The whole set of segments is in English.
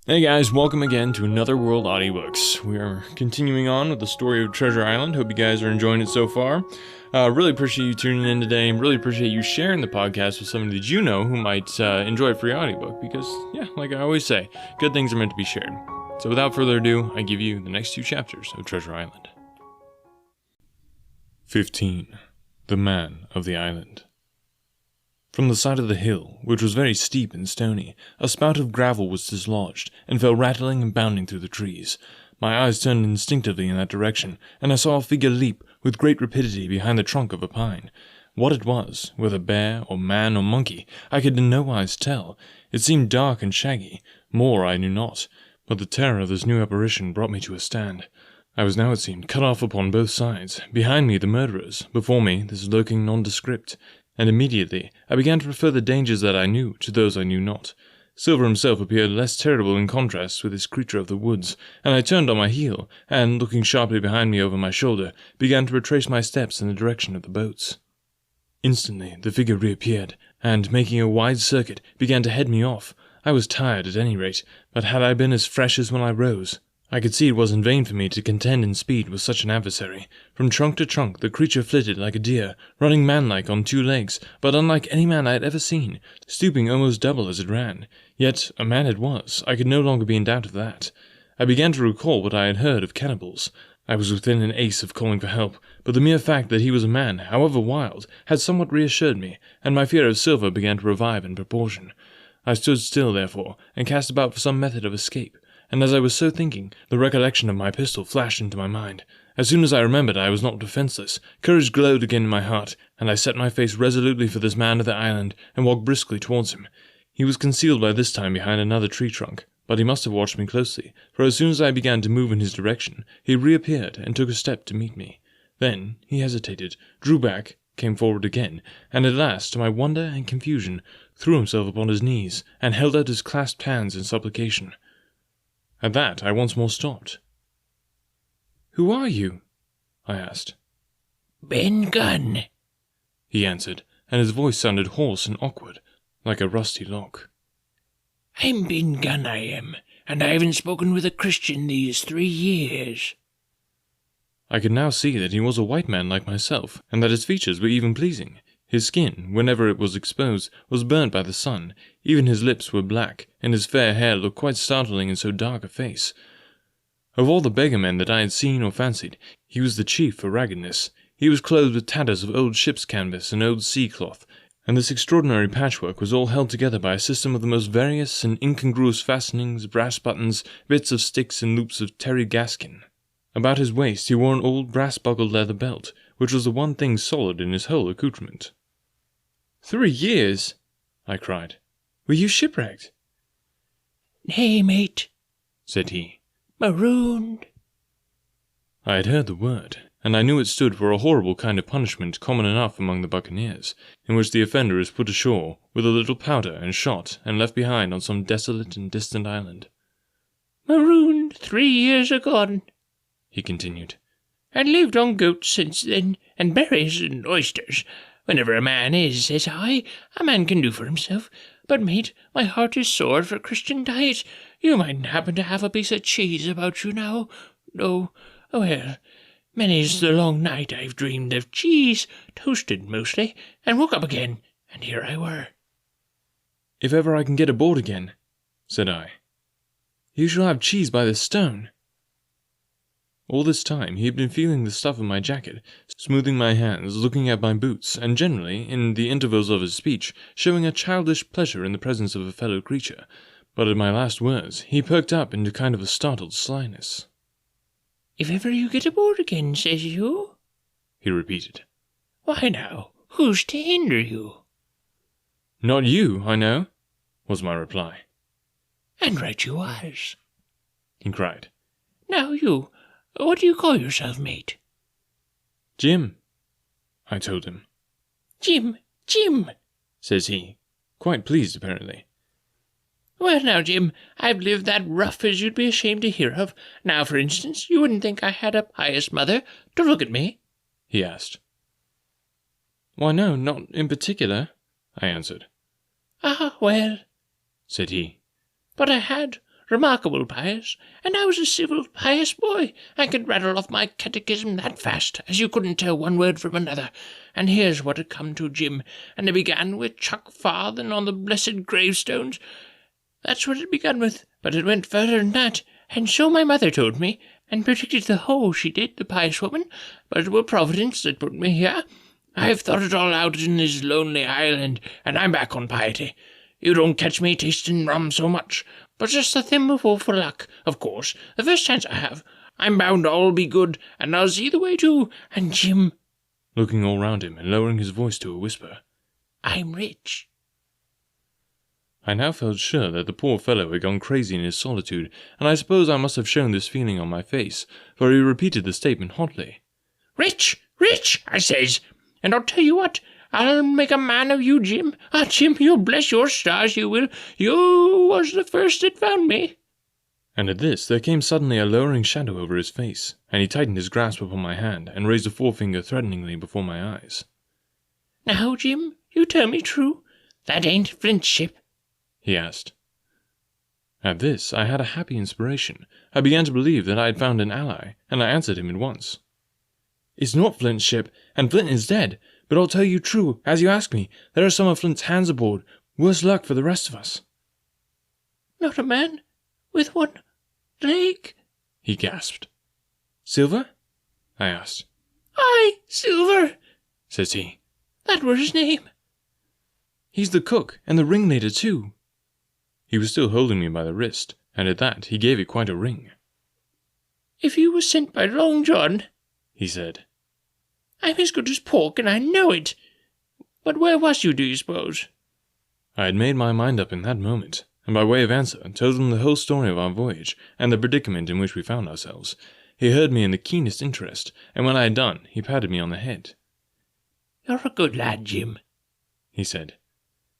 Hey guys, welcome again to Another World Audiobooks. We are continuing on with the story of Treasure Island. Hope you guys are enjoying it so far. Really appreciate you tuning in today, and really appreciate you sharing the podcast with somebody that you know who might enjoy a free audiobook, because, yeah, like I always say, good things are meant to be shared. So without further ado, I give you the next two chapters of Treasure Island. 15. The Man of the Island. From the side of the hill, which was very steep and stony, a spout of gravel was dislodged, and fell rattling and bounding through the trees. My eyes turned instinctively in that direction, and I saw a figure leap with great rapidity behind the trunk of a pine. What it was, whether bear, or man, or monkey, I could in no wise tell. It seemed dark and shaggy. More I knew not, but the terror of this new apparition brought me to a stand. I was now, it seemed, cut off upon both sides. Behind me the murderers, before me this lurking nondescript. And immediately I began to prefer the dangers that I knew to those I knew not. Silver himself appeared less terrible in contrast with this creature of the woods, and I turned on my heel, and, looking sharply behind me over my shoulder, began to retrace my steps in the direction of the boats. Instantly the figure reappeared, and, making a wide circuit, began to head me off. I was tired at any rate, but had I been as fresh as when I rose, I could see it was in vain for me to contend in speed with such an adversary. From trunk to trunk the creature flitted like a deer, running manlike on two legs, but unlike any man I had ever seen, stooping almost double as it ran. Yet a man it was, I could no longer be in doubt of that. I began to recall what I had heard of cannibals. I was within an ace of calling for help, but the mere fact that he was a man, however wild, had somewhat reassured me, and my fear of Silver began to revive in proportion. I stood still, therefore, and cast about for some method of escape. And as I was so thinking, the recollection of my pistol flashed into my mind. As soon as I remembered I was not defenseless, courage glowed again in my heart, and I set my face resolutely for this man of the island, and walked briskly towards him. He was concealed by this time behind another tree trunk, but he must have watched me closely, for as soon as I began to move in his direction, he reappeared and took a step to meet me. Then he hesitated, drew back, came forward again, and at last, to my wonder and confusion, threw himself upon his knees, and held out his clasped hands in supplication. At that I once more stopped. "Who are you?" I asked. "Ben Gunn," he answered, and his voice sounded hoarse and awkward, like a rusty lock. "I'm Ben Gunn, I am, and I haven't spoken with a Christian these 3 years. I could now see that he was a white man like myself, and that his features were even pleasing. His skin, whenever it was exposed, was burnt by the sun. Even his lips were black, and his fair hair looked quite startling in so dark a face. Of all the beggar men that I had seen or fancied, he was the chief for raggedness. He was clothed with tatters of old ship's canvas and old sea cloth, and this extraordinary patchwork was all held together by a system of the most various and incongruous fastenings, brass buttons, bits of sticks, and loops of terry gaskin. About his waist he wore an old brass-buckled leather belt, which was the one thing solid in his whole accoutrement. 3 years? I cried. Were you shipwrecked? "Nay, mate," said he. "Marooned." I had heard the word, and I knew it stood for a horrible kind of punishment common enough among the buccaneers, in which the offender is put ashore with a little powder and shot and left behind on some desolate and distant island. "Marooned 3 years agone," he continued, "and lived on goats since then, and berries and oysters. Whenever a man is, says I, a man can do for himself. But, mate, my heart is sore for Christian diet. You mightn't happen to have a piece of cheese about you now. No, well, many's the long night I've dreamed of cheese, toasted mostly, and woke up again, and here I were." "If ever I can get aboard again," said I, "you shall have cheese by the stone." All this time he had been feeling the stuff of my jacket, smoothing my hands, looking at my boots, and generally, in the intervals of his speech, showing a childish pleasure in the presence of a fellow creature. But at my last words he perked up into kind of a startled slyness. "If ever you get aboard again, says you?" he repeated. "Why now, who's to hinder you?" "Not you, I know," was my reply. "And right you was," he cried. "Now you, what do you call yourself, mate?" "Jim," I told him. "Jim, Jim," says he, quite pleased apparently. "Well now, Jim, I've lived that rough as you'd be ashamed to hear of. Now, for instance, you wouldn't think I had a pious mother to look at me?" he asked. "Why no, not in particular," I answered. "Ah, well," said he, "but I had remarkable pious, and I was a civil, pious boy. I could rattle off my catechism that fast, as you couldn't tell one word from another. And here's what it come to, Jim, and it began with Chuck Farthing on the blessed gravestones. That's what it begun with, but it went further than that, and so my mother told me, and predicted the whole, she did, the pious woman, but it were Providence that put me here. I've thought it all out in this lonely island, and I'm back on piety. You don't catch me tasting rum so much, but just a thimbleful for luck, of course, the first chance I have. I'm bound all be good, and I'll see the way too, and Jim," looking all round him and lowering his voice to a whisper, "I'm rich." I now felt sure that the poor fellow had gone crazy in his solitude, and I suppose I must have shown this feeling on my face, for he repeated the statement hotly. "Rich, rich," I says, "and I'll tell you what, I'll make a man of you, Jim. Ah, Jim, you'll bless your stars, you will. You was the first that found me." And at this there came suddenly a lowering shadow over his face, and he tightened his grasp upon my hand and raised a forefinger threateningly before my eyes. "Now, Jim, you tell me true. That ain't Flint's ship?" he asked. At this I had a happy inspiration. I began to believe that I had found an ally, and I answered him at once. "It's not Flint's ship, and Flint is dead. But I'll tell you true, as you ask me, there are some of Flint's hands aboard. Worse luck for the rest of us." "Not a man with one leg?" he gasped. "Silver?" I asked. "Aye, Silver," says he. "That were his name." "He's the cook, and the ringleader too." He was still holding me by the wrist, and at that he gave it quite a wring. "If you were sent by Long John," he said, "I'm as good as pork, and I know it. But where was you, do you suppose?" I had made my mind up in that moment, and by way of answer told him the whole story of our voyage, and the predicament in which we found ourselves. He heard me in the keenest interest, and when I had done, he patted me on the head. "You're a good lad, Jim," he said.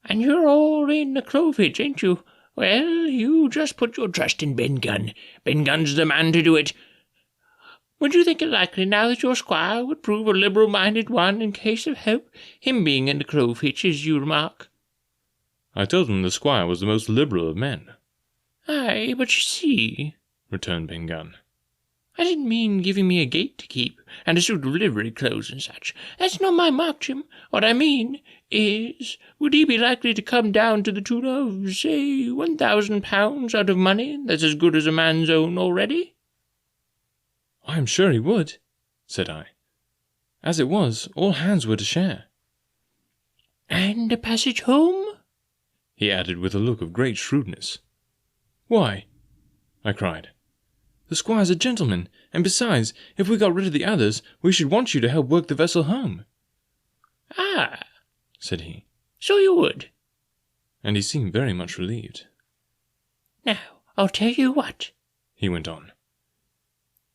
"And you're all in the clovage, ain't you? Well, you just put your trust in Ben Gunn. Ben Gunn's the man to do it. Would you think it likely now that your squire would prove a liberal-minded one in case of help, him being in the clovage, as you remark?" I told him the squire was the most liberal of men. "Aye, but you see," returned Ben Gunn, "I didn't mean giving me a gate to keep, and a suit of livery clothes and such. That's not my mark, Jim. What I mean is, would he be likely to come down to the tune of, say, £1,000 out of money that's as good as a man's own already?" "I am sure he would," said I. "As it was, all hands were to share." "And a passage home?" he added with a look of great shrewdness. "Why," I cried, "the squire's a gentleman, and besides, if we got rid of the others, we should want you to help work the vessel home." "Ah," said he. "So you would?" And he seemed very much relieved. "Now, I'll tell you what," he went on.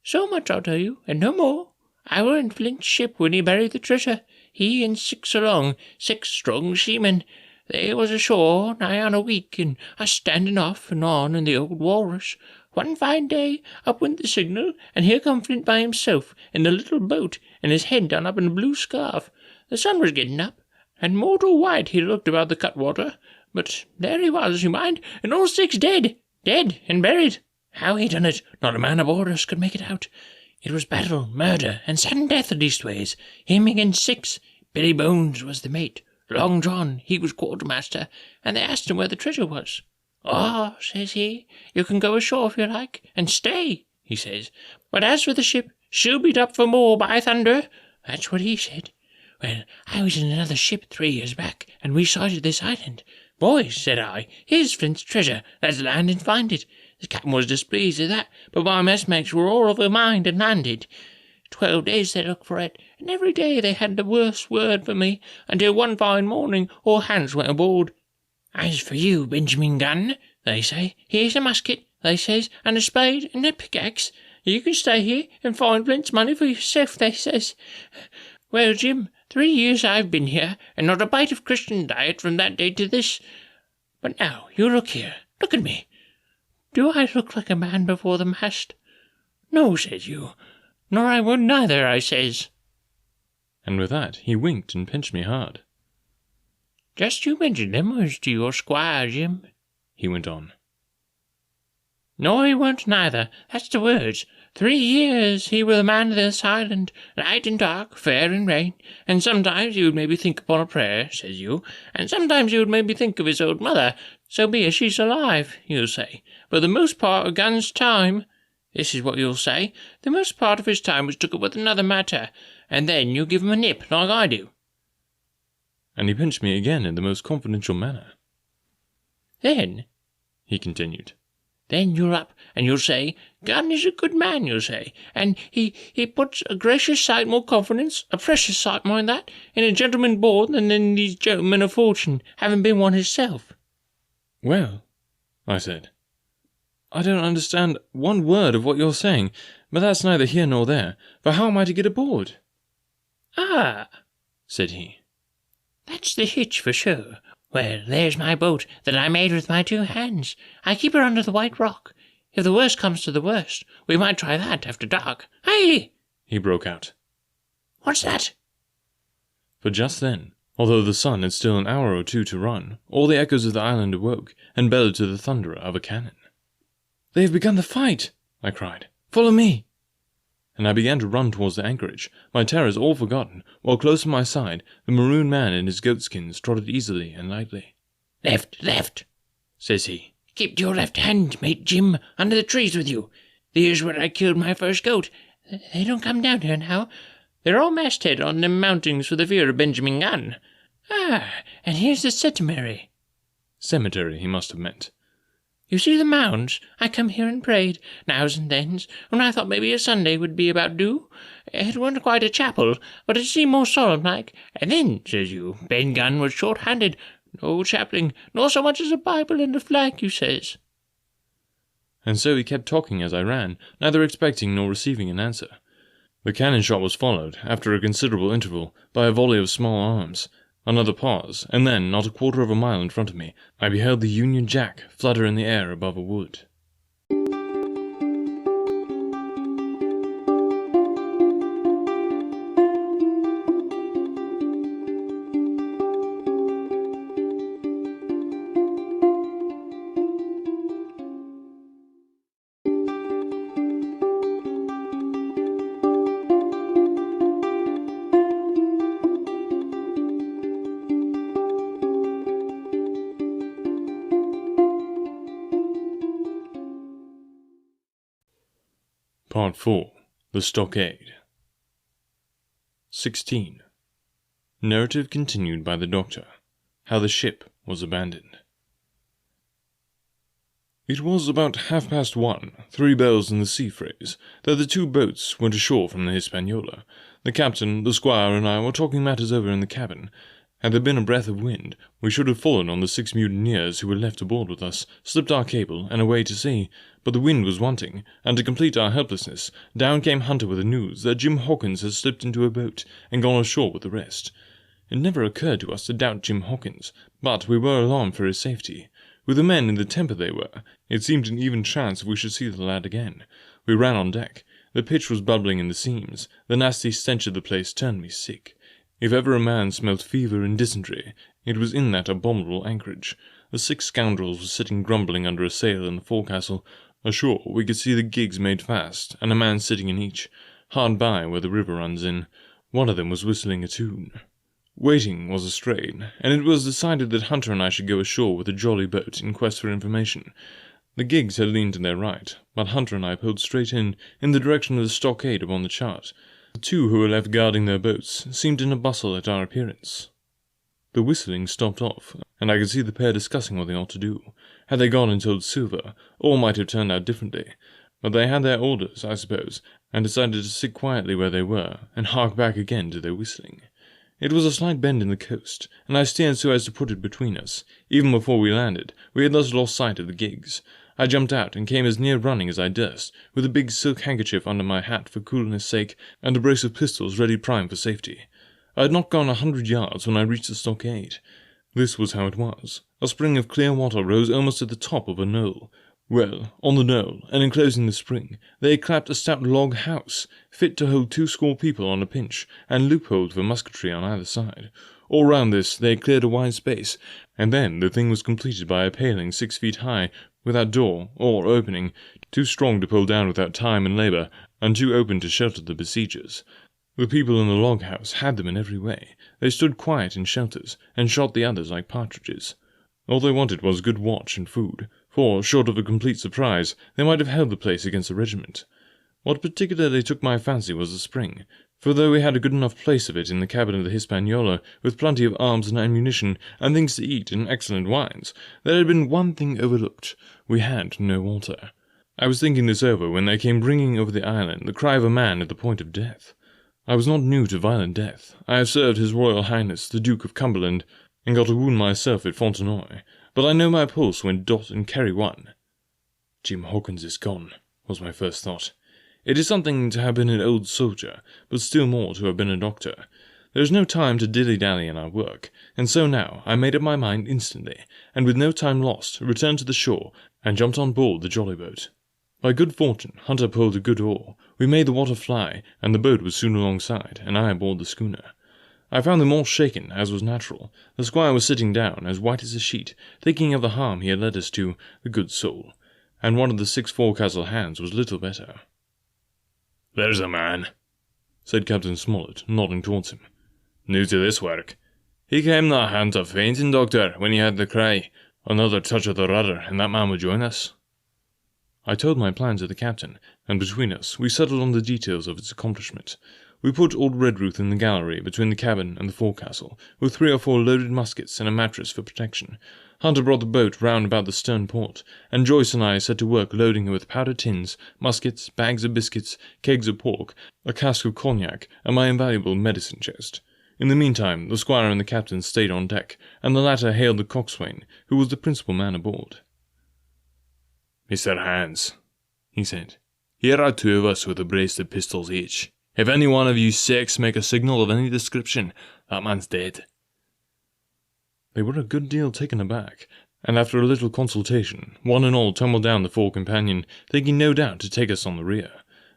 "So much I'll tell you, and no more. I were in Flint's ship when he buried the treasure, he and 6 along, 6 strong seamen. They was ashore nigh on a week, and us standing off and on in the old walrus. One fine day, up went the signal, and here come Flint by himself, in the little boat, and his head done up in a blue scarf. The sun was getting up, and mortal white he looked about the cutwater, but there he was, you mind, and all 6 dead, and buried. How he done it, not a man aboard us could make it out. It was battle, murder, and sudden death leastways. Him against 6. Billy Bones was the mate. Long John, he was quartermaster, and they asked him where the treasure was. 'Oh,' says he, 'you can go ashore if you like, and stay,' he says. 'But as for the ship, she'll beat up for more, by thunder.' That's what he said. Well, I was in another ship 3 years back, and we sighted this island. 'Boys,' said I, 'here's Flint's treasure. Let's land and find it.' The captain was displeased at that, but my messmates were all of a mind and landed. 12 days they looked for it, and every day they had the worst word for me, until one fine morning all hands went aboard. 'As for you, Benjamin Gunn,' they say, 'here's a musket,' they says, 'and a spade and a pickaxe. You can stay here and find Flint's money for yourself,' they says. Well, Jim, 3 years I've been here, and not a bite of Christian diet from that day to this. But now, you look here, look at me. Do I look like a man before the mast? No, says you, nor I won't neither, I says." And with that he winked and pinched me hard. "Just you mention them words to your squire, Jim," he went on. No, he weren't neither. That's the words. 3 years he were the man of this island, night and dark, fair and rain, and sometimes he would maybe think upon a prayer, says you, and sometimes he would maybe think of his old mother, so be as she's alive, you'll say, but the most part of Gun's time, this is what you'll say, the most part of his time was took up with another matter, and then you'll give him a nip, like I do. And he pinched me again in the most confidential manner. Then, he continued, then you're up, and you'll say, Gun is a good man, you'll say, and he puts a gracious sight more confidence, a precious sight mind that, in a gentleman born than in these gentlemen of fortune, having been one himself. Well, I said, I don't understand one word of what you're saying, but that's neither here nor there, for how am I to get aboard? Ah, said he. That's the hitch for sure. Well, there's my boat that I made with my 2 hands. I keep her under the white rock. If the worst comes to the worst, we might try that after dark. Hey! He broke out. What's that? For just then, although the sun had still an hour or 2 to run, all the echoes of the island awoke and bellowed to the thunder of a cannon. They have begun the fight, I cried. Follow me. And I began to run towards the anchorage, my terrors all forgotten, while close at my side the maroon man in his goatskins trotted easily and lightly. Left, left, says he. Keep to your left hand, mate Jim, under the trees with you. There's where I killed my first goat. They don't come down here now. They're all masthead on them mountings for the fear of Benjamin Gunn. Ah, and here's the cemetery. Cemetery, he must have meant. You see the mounds? I come here and prayed, nows and thens, when I thought maybe a Sunday would be about due. It wasn't quite a chapel, but it seemed more solemn-like. And then, says you, Ben Gunn was short-handed, no chaplain, nor so much as a Bible and a flag, you says. And so he kept talking as I ran, neither expecting nor receiving an answer. The cannon shot was followed, after a considerable interval, by a volley of small arms. Another pause, and then, not a quarter of a mile in front of me, I beheld the Union Jack flutter in the air above a wood. Part 4. The Stockade. 16. Narrative continued by the Doctor. How the ship was abandoned. It was about 1:30, 3 bells in the sea phrase, that the 2 boats went ashore from the Hispaniola. The captain, the squire, and I were talking matters over in the cabin. Had there been a breath of wind, we should have fallen on the 6 mutineers who were left aboard with us, slipped our cable, and away to sea. But the wind was wanting, and to complete our helplessness, down came Hunter with the news that Jim Hawkins had slipped into a boat and gone ashore with the rest. It never occurred to us to doubt Jim Hawkins, but we were alarmed for his safety. With the men in the temper they were, it seemed an even chance if we should see the lad again. We ran on deck. The pitch was bubbling in the seams. The nasty stench of the place turned me sick. If ever a man smelt fever and dysentery, it was in that abominable anchorage. The 6 scoundrels were sitting grumbling under a sail in the forecastle. Ashore we could see the gigs made fast, and a man sitting in each. Hard by, where the river runs in, one of them was whistling a tune. Waiting was a strain, and it was decided that Hunter and I should go ashore with a jolly boat in quest for information. The gigs had leaned to their right, but Hunter and I pulled straight in the direction of the stockade upon the chart. The 2 who were left guarding their boats seemed in a bustle at our appearance. The whistling stopped off, and I could see the pair discussing what they ought to do. Had they gone and told Silver, all might have turned out differently. But they had their orders, I suppose, and decided to sit quietly where they were, and hark back again to their whistling. It was a slight bend in the coast, and I steered so as to put it between us. Even before we landed, we had thus lost sight of the gigs. I jumped out and came as near running as I durst, with a big silk handkerchief under my hat for coolness' sake, and a brace of pistols ready primed for safety. I had not gone 100 yards when I reached the stockade. This was how it was. A spring of clear water rose almost at the top of a knoll. Well, on the knoll, and enclosing the spring, they had clapped a stout log house, fit to hold 20 people on a pinch, and loopholed for musketry on either side. All round this they had cleared a wide space, and then the thing was completed by a paling 6 feet high, without door or opening, too strong to pull down without time and labour, and too open to shelter the besiegers. The people in the log house had them in every way. They stood quiet in shelters, and shot the others like partridges. All they wanted was good watch and food, for, short of a complete surprise, they might have held the place against a regiment. What particularly took my fancy was the spring, for though we had a good enough place of it in the cabin of the Hispaniola, with plenty of arms and ammunition, and things to eat and excellent wines, there had been one thing overlooked. We had no water. I was thinking this over when there came ringing over the island the cry of a man at the point of death. I was not new to violent death. I have served His Royal Highness the Duke of Cumberland, and got a wound myself at Fontenoy, but I know my pulse when Dot and Kerry won. Jim Hawkins is gone, was my first thought. It is something to have been an old soldier, but still more to have been a doctor. There is no time to dilly-dally in our work, and so now I made up my mind instantly, and with no time lost, returned to the shore, and jumped on board the jolly boat. By good fortune, Hunter pulled a good oar. We made the water fly, and the boat was soon alongside, and I aboard the schooner. I found them all shaken, as was natural. The squire was sitting down, as white as a sheet, thinking of the harm he had led us to, the good soul, and one of the 6 forecastle hands was little better. "There's a man," said Captain Smollett, nodding towards him. "New to this work. He came that hand of fainting, Doctor, when he heard the cry. Another touch of the rudder, and that man would join us." I told my plan to the captain, and between us we settled on the details of its accomplishment. We put old Redruth in the gallery between the cabin and the forecastle, with 3 or 4 loaded muskets and a mattress for protection. Hunter brought the boat round about the stern port, and Joyce and I set to work loading her with powder tins, muskets, bags of biscuits, kegs of pork, a cask of cognac, and my invaluable medicine chest. In the meantime, the squire and the captain stayed on deck, and the latter hailed the coxswain, who was the principal man aboard. "Mr. Hans," he said, "here are 2 of us with a brace of pistols each. If any one of you 6 make a signal of any description, that man's dead." They were a good deal taken aback, and after a little consultation, one and all tumbled down the fore companion, thinking no doubt to take us on the rear.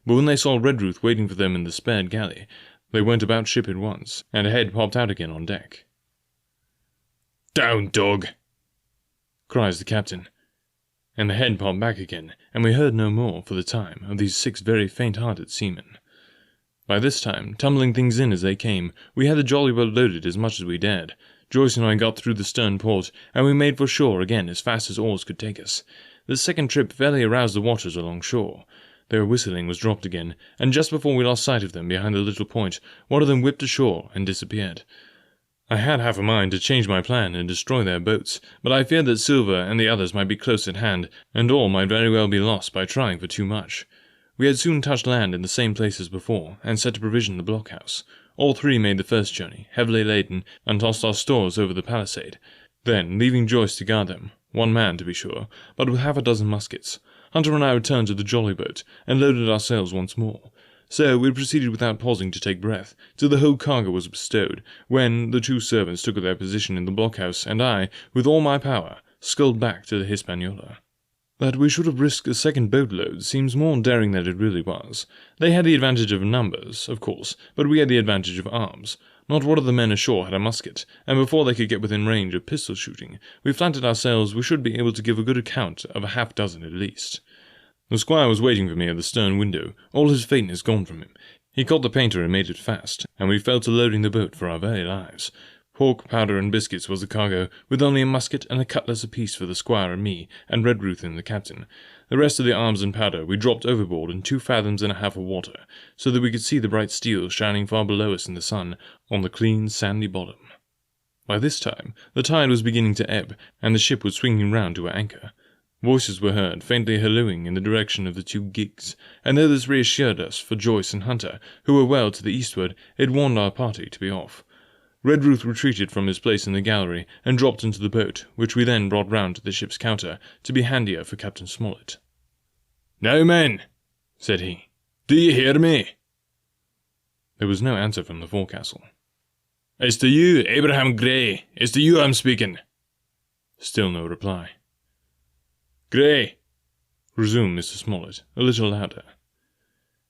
But when they saw Redruth waiting for them in the spared galley, they went about ship at once, and a head popped out again on deck. "Down, dog!" cries the captain, and the head popped back again, and we heard no more, for the time, of these 6 very faint-hearted seamen. By this time, tumbling things in as they came, we had the jolly boat loaded as much as we dared. Joyce and I got through the stern port, and we made for shore again as fast as oars could take us. This second trip fairly aroused the watchers along shore. Their whistling was dropped again, and just before we lost sight of them behind the little point, one of them whipped ashore and disappeared. I had half a mind to change my plan and destroy their boats, but I feared that Silver and the others might be close at hand, and all might very well be lost by trying for too much. We had soon touched land in the same place as before, and set to provision the blockhouse. All 3 made the first journey, heavily laden, and tossed our stores over the palisade. Then, leaving Joyce to guard them, 1 man to be sure, but with half a dozen muskets, Hunter and I returned to the jolly boat, and loaded our sails once more. So we proceeded without pausing to take breath, till the whole cargo was bestowed, when the 2 servants took their position in the blockhouse, and I, with all my power, sculled back to the Hispaniola. That we should have risked a second boatload seems more daring than it really was. They had the advantage of numbers, of course, but we had the advantage of arms. Not one of the men ashore had a musket, and before they could get within range of pistol shooting, we flattered ourselves we should be able to give a good account of a half-dozen at least. The squire was waiting for me at the stern window, all his faintness gone from him. He caught the painter and made it fast, and we fell to loading the boat for our very lives. Pork, powder, and biscuits was the cargo, with only a musket and a cutlass apiece for the squire and me, and Redruth and the captain. The rest of the arms and powder we dropped overboard in 2 fathoms and a half of water, so that we could see the bright steel shining far below us in the sun, on the clean, sandy bottom. By this time, the tide was beginning to ebb, and the ship was swinging round to her anchor. Voices were heard, faintly hallooing in the direction of the 2 gigs, and though this reassured us, for Joyce and Hunter, who were well to the eastward, it warned our party to be off. Redruth retreated from his place in the gallery, and dropped into the boat, which we then brought round to the ship's counter, to be handier for Captain Smollett. "Now, men," said he, "do you hear me?" There was no answer from the forecastle. "It's to you, Abraham Gray. It's to you I'm speaking." Still no reply. "Gray," resumed Mr. Smollett, a little louder,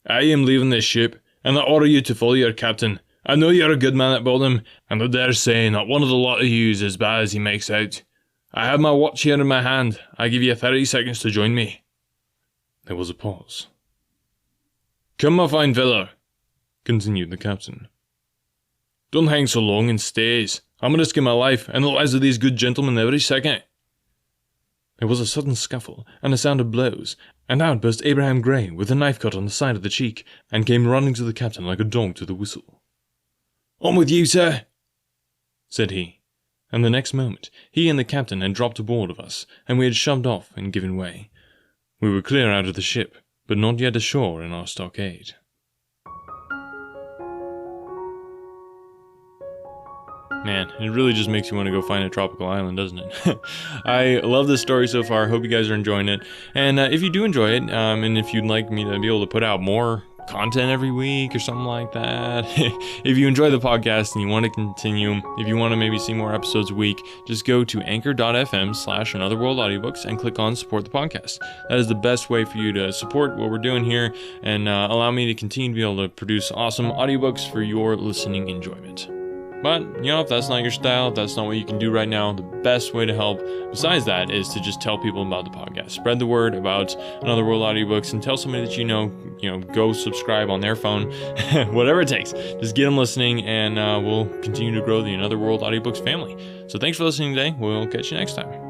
"I am leaving this ship, and I order you to follow your captain. I know you're a good man at bottom, and I dare say not one of the lot of you is as bad as he makes out. I have my watch here in my hand. I give you 30 seconds to join me. There was a pause. Come, my fine fellow, continued the captain. don't hang so long and stays. I'm going to risk my life and the lives of these good gentlemen every second. There was a sudden scuffle and a sound of blows, and out burst Abraham Gray with a knife cut on the side of the cheek, and came running to the captain like a dog to the whistle. On with you, sir, said he, and the next moment he and the captain had dropped aboard of us, and we had shoved off and given way. We were clear out of the ship, but not yet ashore in our stockade. Man, it really just makes you want to go find a tropical island, doesn't it? I love this story so far. Hope you guys are enjoying it. And if you do enjoy it, and if you'd like me to be able to put out more content every week or something like that, if you enjoy the podcast and you want to continue, if you want to maybe see more episodes a week, just go to anchor.fm/Another World Audiobooks and click on support the podcast. That is the best way for you to support what we're doing here and allow me to continue to be able to produce awesome audiobooks for your listening enjoyment. But, if that's not your style, if that's not what you can do right now, the best way to help besides that is to just tell people about the podcast. Spread the word about Another World Audiobooks and tell somebody that you know, go subscribe on their phone, whatever it takes. Just get them listening and we'll continue to grow the Another World Audiobooks family. So thanks for listening today. We'll catch you next time.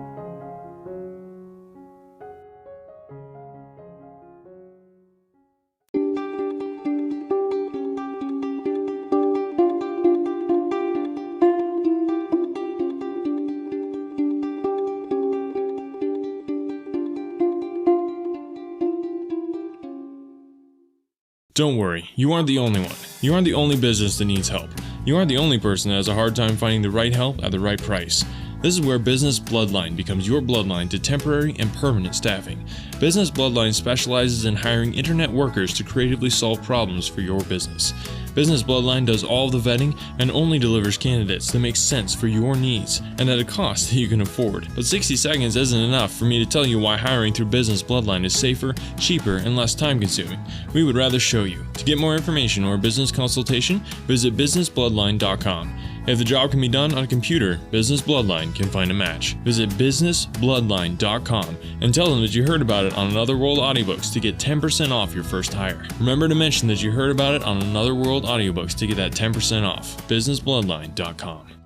Don't worry, you aren't the only one. You aren't the only business that needs help. You aren't the only person that has a hard time finding the right help at the right price. This is where Business Bloodline becomes your bloodline to temporary and permanent staffing. Business Bloodline specializes in hiring internet workers to creatively solve problems for your business. Business Bloodline does all the vetting and only delivers candidates that make sense for your needs and at a cost that you can afford. But 60 seconds isn't enough for me to tell you why hiring through Business Bloodline is safer, cheaper, and less time consuming. We would rather show you. To get more information or a business consultation, visit businessbloodline.com. If the job can be done on a computer, Business Bloodline can find a match. Visit businessbloodline.com and tell them that you heard about it on Another World Audiobooks to get 10% off your first hire. Remember to mention that you heard about it on Another World Audiobooks to get that 10% off. businessbloodline.com.